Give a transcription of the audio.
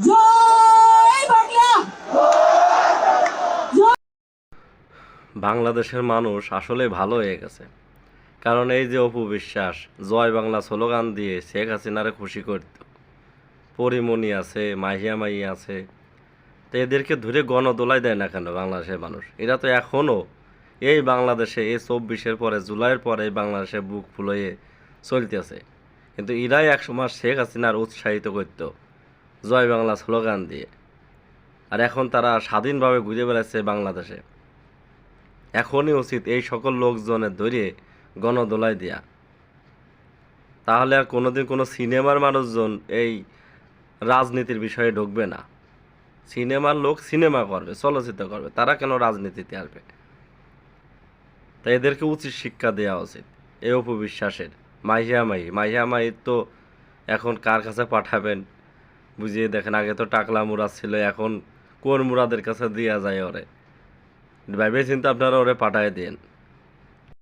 জয় বাংলা। বাংলাদেশের মানুষ আসলে ভালো হয়ে গেছে, কারণ এই যে অপু বিশ্বাস জয় বাংলা স্লোগান দিয়ে শেখ হাসিনারে খুশি করত, পরিমণি আছে, মাহিয়া মাই আছে, তো এদেরকে ধরে গণদোলাই দেয় না কেন বাংলাদেশের মানুষ? এরা তো এখনও এই বাংলাদেশে এই 24-এর পরে, জুলাইয়ের পরে এই বাংলাদেশে বুক ফুলিয়ে চলতেছে, কিন্তু এরাই একসময় শেখ হাসিনার উৎসাহিত করত জয় বাংলা স্লোগান দিয়ে। আর এখন তারা স্বাধীনভাবে ঘুরে বেড়াচ্ছে বাংলাদেশে। এখনই উচিত এই সকল লোকজনের ধরে গণদোলাই দেয়া, তাহলে আর কোনোদিন কোনো সিনেমার মানুষজন এই রাজনীতির বিষয়ে ঢুকবে না। সিনেমার লোক সিনেমা করবে, চলচ্চিত্র করবে, তারা কেন রাজনীতিতে আসবে? তাই এদেরকে উচিত শিক্ষা দেওয়া উচিত। এই অপু বিশ্বাসের মাহিয়া মাহি তো এখন কার কাছে পাঠাবেন বুঝিয়ে দেখেন। আগে তো টাকলা মুরাদ ছিল, এখন কোন মুরাদের কাছে দেওয়া যায় ওরে? ভাবে চিন্তা আপনারা ওরে পাঠায় দিন।